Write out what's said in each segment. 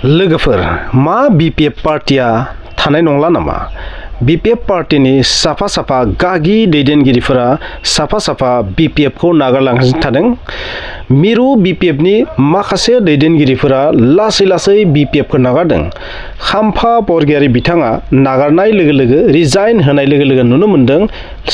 लोगोफोर मा BPF पार्टिया थानाय नंला नामा? BPF पार्टिनि साफा साफा गागि दैदेनगिरिफोरा साफा साफा BPF खौ नागारलांगासिनो थादों। मिरु BPF नि माखासे दैदेनगिरिफोरा लासै लासै BPF खौ नागारदों। खाम्फा बरगयारि बिथाङा नागारनाय लोगो लोगो रिजाइन होनाय लोगो लोगो नुनो मोनदों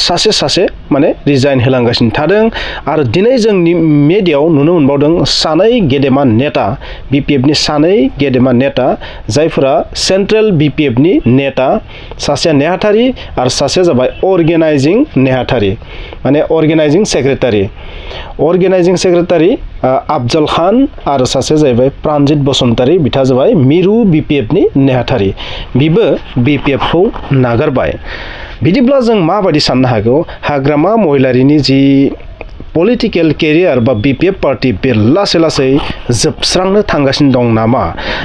सासे माने रिजाइन होलांगासिनो थादों आरो दिनै जोंनि मिडियायाव नुनो मोनबावदों सानै गेदेमा नेता BPF नि सानै गेदेमा नेता जायफोरा सेन्ट्रेल BPF नि नेता सासे नेहाथारि आरो सासे जाबाय अर्गेनाइजिं नेहाथारि माने अर्गेनाइजिं सेक्रेटारि आफजल खान आरो सासे जाहैबाय प्रानजित बसुमतारी बिथाङा जाबाय मिरु BPF नि नेहाथारि बिबो BPF खौ नागारबाय। बिदिब्ला जों माबायदि साननो हागौ हाग्रामा महिलारिनि जि पलिटिकल केरियार बा BPF पार्टी बे लासै लासै जोबस्रांनो थांगासिनो दं नामा?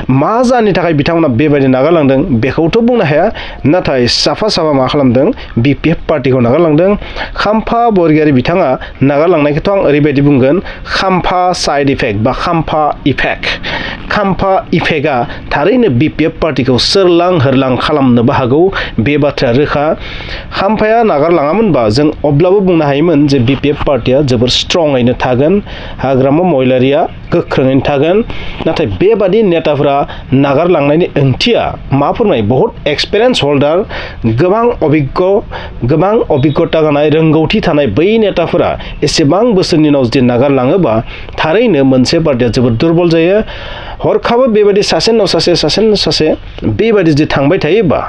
मा जाहोननि थाखाय बिथांमोना बेबायदि नागारलांदों बेखौथ' बुंनो हाया, नाथाय साफा मा खालामदों BPF पार्टीखौ नागारलांदों। खाम्फा बरगयारि बिथाङा नागारलांनायखौथ' आं ओरैबायदि बुंगोन खाम्फा साइड इफेक्ट बा खाम्फा इफेक्टआ थारैनो BPF पार्टीखौ सोरलां होरलां खालामनोबो हागौ बे बाथ्राया रोखा। खाम्फाया नागारलाङामोनबा जों अब्लाबो बुंनो हायोमोन जे BPF पार्टीया जोबोर स्ट्रङैनो थागोन, हाग्रामा महिलारिया गोख्रोङैनो थागोन। नाथाय बेबादि नेताफोरा नागारलांनायनि ओंथिया मा फोरमायो? बहुत एक्सपिरियेन्स हल्डार गोबां अभिज्ञता गोनां रोंगौथि थानाय बै नेताफोरा एसेबां बोसोरनि उनाव जुदि नागारलाङोबा थारैनो मोनसे पार्टिया जोबोद दुरबल जायो। हरखाबै बेबायदि सासेनि उनाव सासे बेबायदि जुदि थांबाय थायोबा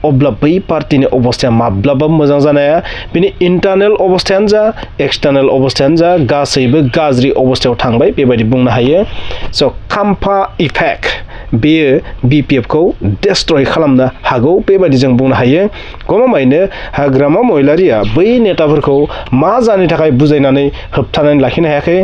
अब्ला बै पार्टीनि अबस्थाया माब्लाबाबो मोजां जानो हाया। बिनि इन्टारनेल अबस्थायानो जा एक्सटार्नेल अबस्थायानो जा गासैबो गाज्रि अबस्थायाव थांबाय बेबायदि बुंनो हायो। स' खाम्फा इफेक्ट बेयो BPF खौ डेस्ट्रय खालामनो हागौ बेबायदि जों बुंनो हायो। गमामायैनो हाग्रामा महिलारिया बै नेताफोरखौ मा जाहोननि थाखाय बुजायनानै होबथानानै लाखिनो हायाखै।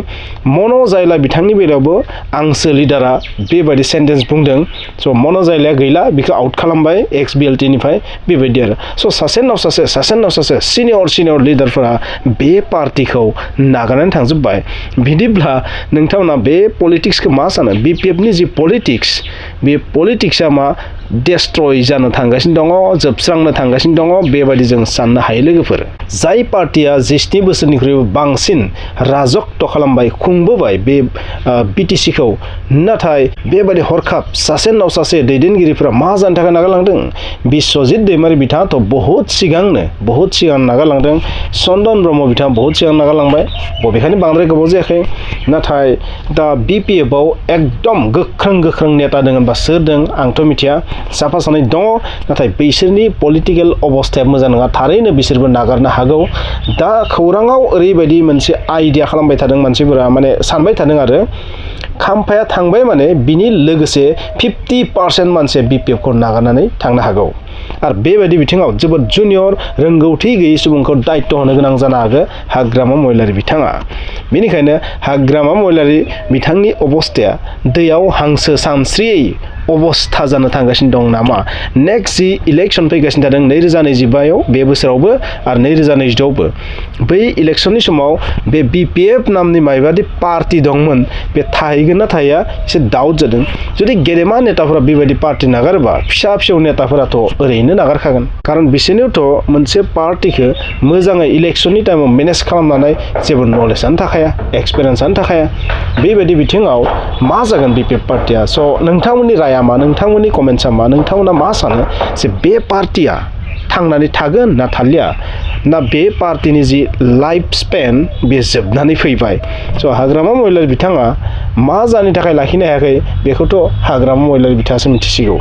मन' जायला बिथांनि बेलायावबो आंसो लिडारा बेबायदि सेन्टेन्स बुंदों। स' मन' जायलाया गैला, बिखौ आउट खालामबाय XBLT निफ्राय बेबायदि आरो। स' सासेनि उनाव सासे सिनियर लिडारफोरा बे पार्टीखौ नागारनानै थांजोब्बाय। बिदिब्ला नोंथांमोना बे पलिटिक्सखौ मा सानो? BPF नि जि पलिटिक्स बे पलिटिक्सआ मा डेस्ट्रय जानो थांगासिनो दङ, जोबस्रांनो थांगासिनो दङ बेबायदि जों साननो हायो लोगोफोर। जाय पार्टीया 17 बोसोरनिख्रुइबो बांसिन राजत्व खालामबाय खुंबोबाय बे BTC खौ, नाथाय बेबायदि हरखाब सासेनि उनाव सासे दैदेनगिरिफोरा मा जानो थाखाय नागारलांदों? बिश्वजित दैमारि बिथाङाथ' बहुत सिगां नागारलांदों। चन्दन ब्रह्म बिथाङा बहुत सिगां नागारलांबाय, बबेखानि बांद्राय गोबाव जायाखै। नाथाय दा BPF आव एकदम गोख्रों नेता दङ होनबा सोर दं आंथ' मिथिया, साफा सानै दङ, नाथाय बिसोरनि पलिटिकेल अबस्थाया मोजां नङा। थारैनो बिसोरबो नागारनो हागौ। दा खौराङाव ओरैबायदि मोनसे आइडिया खालामबाय थादों मानसिफोरा, माने सानबाय थादों आरो खाम्फाया थांबाय माने बिनि लोगोसे 50% मानसिया BPF खौ नागारनानै थांनो हागौ। आरो बेबायदि बिथिङाव जोबोद जुनियर रोंगौथि गैयै सुबुंखौ दायित्व होनो गोनां जानो हागौ हाग्रामा महिलारि बिथाङा। बेनिखायनो हाग्रामा महिलारि बिथांनि अबस्थाया दैयाव हांसो सानस्रियै अबस्था जानो थांगासिनो दं नामा? नेक्स्ट जि इलेक्सन फैगासिनो थादों 2025 बे बोसोरावबो आरो 2026आवबो, बै इलेक्सननि समाव बे BPF नामनि मायबादि पार्टी दंमोन बे थाहैगोन ना थाहैया एसे दाउट जादों। जुदि गेदेमा नेताफोरा बेबायदि पार्टी नागारोबा फिसा नेताफोराथ' ओरैनो नागारखागोन, खारन बिसोरनियावथ' मोनसे पार्टीखौ मोजाङै इलेक्सननि टाइमाव मेनेज खालामनानै जेबो नलेजआनो थाखाया, एक्सपिरियेन्सआनो थाखाया। बेबायदि बिथिङाव मा जागोन BPF पार्टीया? स' नोंथांमोननि राया मा? नोंथांमोननि कमेन्टसा मा? नोंथांमोना मा सानो जे बे पार्टीया थांनानै थागोन ना थालिया, ना बे पार्टीनि जि लाइफ स्पेन बे जोबनानै फैबाय? स' हाग्रामा महिलारि बिथाङा मा जाहोननि थाखाय लाखिनो हायाखै बेखौथ' हाग्रामा महिलारि बिथाङासो मिथिसिगौ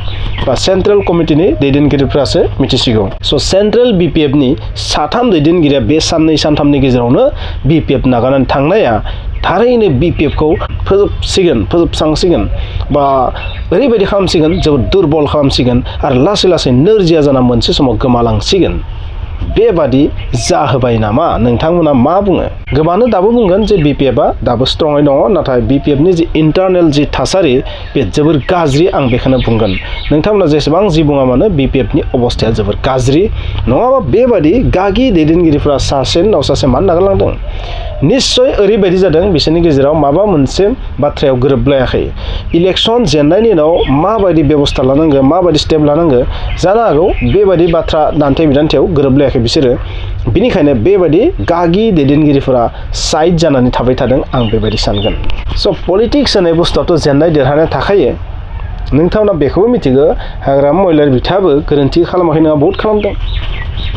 बा सेन्ट्रेल कमिटिनि दैदेनगिरिफ्रासो मिथिसिगौ। स' सेन्ट्रेल BPF नि साथाम दैदेनगिरिया बे साननै सानथामनि गेजेरावनो BPF नागारनानै थांनाया थारैनो BPF खौ फोजोबस्रांसिगोन बा ओरैबायदि खालामसिगोन, जोबोद दुरबल खालामसिगोन आरो लासै नोरजिया जाना मोनसे समाव गोमालांसिगोन। बेबादि जाहोबाय नामा? नोंथांमोना मा बुङो? गोबाङानो दाबो बुंगोन जे BPF आ दाबो स्ट्रङै दङ, नाथाय BPF नि जि इन्टारनेल जि थासारि बे जोबोर गाज्रि, आं बेखौनो बुंगोन। नोंथांमोना जेसेबां जि बुङा मानो BPF नि अबस्थाया जोबोर गाज्रि। नङाबा बेबादि गागि दैदेनगिरिफोरा सासेनि उनाव सासे मानो नागारलांदों? निश्चय ओरैबायदि जादों बिसोरनि गेजेराव माबा मोनसे बाथ्रायाव गोरोबलायाखै इलेक्शन जेननायनि उनाव माबायदि बेबस्था लानांगौ माबायदि स्टेप लानांगौ जानो हागौ बेबायदि बाथ्रा दान्थे बिदान्थेयाव गोरोबलायाखै बिसोरो बिनिखायनो बेबायदि गागि दैदेनगिरिफोरा साइड जानानै थाबाय थादों आं बेबायदि सानगोन स' पलिटिक्स होननाय बुस्थुआथ' जेननाय देरहानाय थाखायो नोंथांमोना बेखौबो मिथिगौ हाग्रामा महिलारि बिथाङाबो गोरोन्थि खालामाखै नङा बहुत खालामदों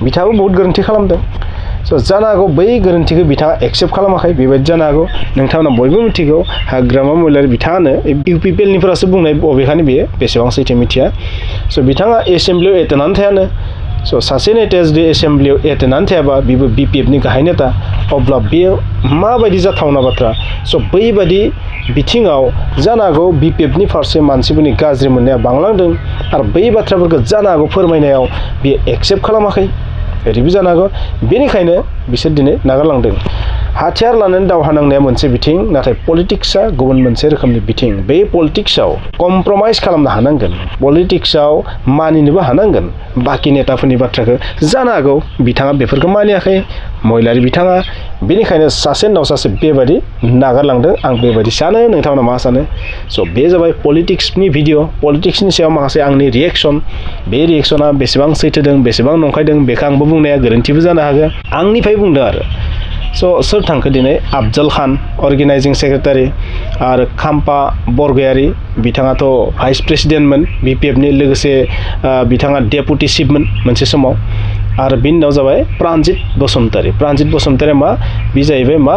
बिथाङाबो बहुत गोरोन्थि खालामदों स' जानो हागौ बै गोरोन्थिखौ बिथाङा एक्सेप्ट खालामाखै बेबायदि जानो हागौ नोंथांमोना बयबो मिथिगौ हाग्रामा महिलारि बिथाङानो UPPLनिफ्रासो बुंनाय बबेखानि बेयो बेसेबां सैथो मिथिया स' बिथाङा एसेम्ब्लियाव एटेनानै थायानो स' सासे नेताया जुदि एसेम्ब्लियाव एटेनानै थायाबा बेबो BPFनि गाहाय नेता अब्ला बेयो माबायदि जाथावना बाथ्रा स' बैबायदि बिथिङाव जानो हागौ BPFनि फारसे मानसिफोरनि गाज्रि मोननाया बांलांदों आरो बै बाथ्राफोरखौ जानो हागौ फोरमायनायाव बियो एक्सेप्ट खालामाखै ओरैबो जानो हागौ बेनिखायनो बिसोर दिनै नागारलांदों हाथियार लानानै दावहा नांनाया मोनसे बिथिं नाथाय पलिटिक्सआ गुबुन मोनसे रोखोमनि बिथिं बे पलिटिक्सआव कमप्रमाइज खालामनो हानांगोन पलिटिक्सआव मानिनोबो हानांगोन बाखि नेताफोरनि बाथ्राखौ जानो हागौ बिथाङा बेफोरखौ मानियाखै महिलारि बिथाङा बेनिखायनो सासे उनाव सासे बेबायदि नागारलांदों आं बेबायदि सानो नोंथांमोना मा सानो स' बे जाबाय पलिटिक्सनि भिडिअ पलिटिक्सनि सायाव माखासे आंनि रिएक्सन बे रिएक्सना बेसेबां सैथोदों बेसेबां नंखायदों बेखौ आंबो बुंनाया गोरोन्थिबो जानो हागौ आंनिफ्राय बुंदों आरो स' सोर थांखो दिनै अफजल खान अर्गेनाइजिं सेक्रेटारि आरो खाम्पा बरगयारि बिथाङाथ' भाइस प्रेसिडेन्टमोन BPFनि लोगोसे बिथाङा डेपुटि चिफमोन मोनसे समाव आरो बिनि उनाव जाबाय प्रानजित बसुमतारिया मा बे जाहैबाय मा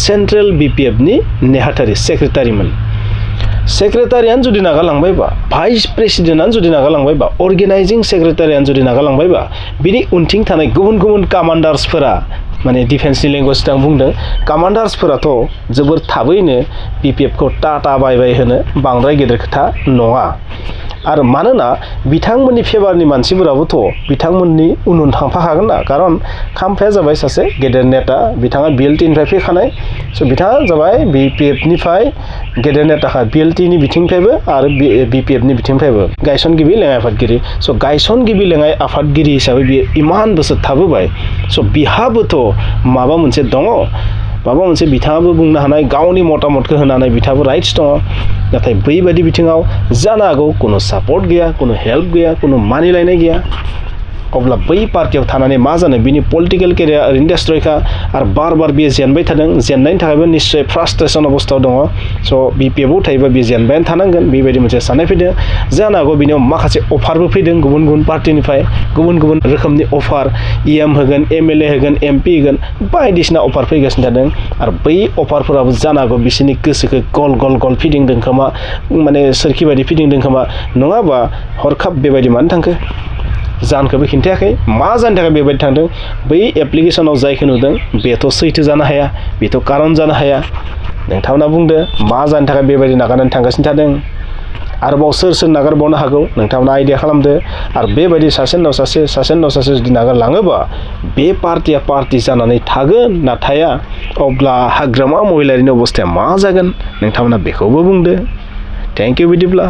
सेन्ट्रेल BPFनि नेहाथारि सेक्रेटारिमोन सेक्रेटारियानो जुदि नागारलांबायबा भाइस प्रेसिडेन्टआनो जुदि नागारलांबायबा अर्गेनाइजिं सेक्रेटारियानो जुदि नागारलांबायबा बिनि उनथिं थानाय गुबुन गुबुन कामान्डार्सफोरा माने डिफेन्सनि लेंगुवेज आं बुंदों कामान्डार्सफोराथ' जोबोर थाबैनो BPFखौ टाटा बाय बाय होनो बांद्राय गेदेर खोथा नङा आरो मानोना बिथांमोननि फेभारनि मानसिफोराबोथ' बिथांमोननि उन उन थांफाखागोन ना खारन खाम्फाया जाबाय सासे गेदेर नेता बिथाङा BLTनिफ्राय फैखानाय स' बिथाङा जाबाय BPFनिफ्राय गेदेर नेताखा BLTनि बिथिंनिफ्रायबो आरो BPFनि बिथिंनिफ्रायबो गायसनगिरि लेङाइ आफादगिरि स' गायसनगिरि लेङाइ आफादगिरि हिसाबै बियो इमान बोसोर थाबोबाय स' बिहाबोथ' माबा मोनसे दङ माबा मोनसे बिथाङाबो बुंनो हानाय गावनि मतामतखौ होनानै बिथाङाबो राइट्स दङ नाथाय बैबायदि बिथिङाव जानो हागौ कुनु सापर्ट गैया कुनु हेल्प गैया कुनु मानिलायनाय गैया अब्ला बै पार्टियाव थानानै मा जानो बिनि पलिटिकेल केरियार ओरैनो डेस्ट्रयखा आरो बार बार बियो जेनबाय थादों जेननायनि थाखायबो निश्चय फ्रास्ट्रेसन अबस्थायाव दङ स' BPFआव थायोबा बियो जेनबायानो थानांगोन बेबायदि मोनसे साननाय फैदों जानो हागौ बिनियाव माखासे अफारबो फैदों गुबुन गुबुन पार्टिनिफ्राय गुबुन गुबुन रोखोमनि अफार EM होगोन MLA होगोन MP होगोन बायदिसिना अफार फैगासिनो थादों आरो बै अफारफोराबो जानो हागौ बिसोरनि गोसोखौ गल गल फिदिंदों खोमा माने सोरखि बायदि फिदिंदों खोमा नङाबा हरखाब बेबायदि मानो थांखो जानखौबो खिन्थायाखै मा जानो थाखाय बेबायदि थांदों बै एप्लिकेसनाव जायखौ नुदों बेथ' सैथो जानो हाया बेथ' कारन जानो हाया नोंथांमोना बुंदो मा जानो थाखाय बेबायदि नागारनानै थांगासिनो थादों आरोबाव सोर नागारबावनो हागौ नोंथांमोना आइडिया खालामदो आरो बेबायदि सासे उनाव सासे जुदि नागारलाङोबा बे पार्टिया पार्टि जानानै थागोन ना थाया अब्ला हाग्रामा महिलारिनि अबस्थाया मा जागोन नोंथांमोना बेखौबो बुंदो थेंक इउ बिदिब्ला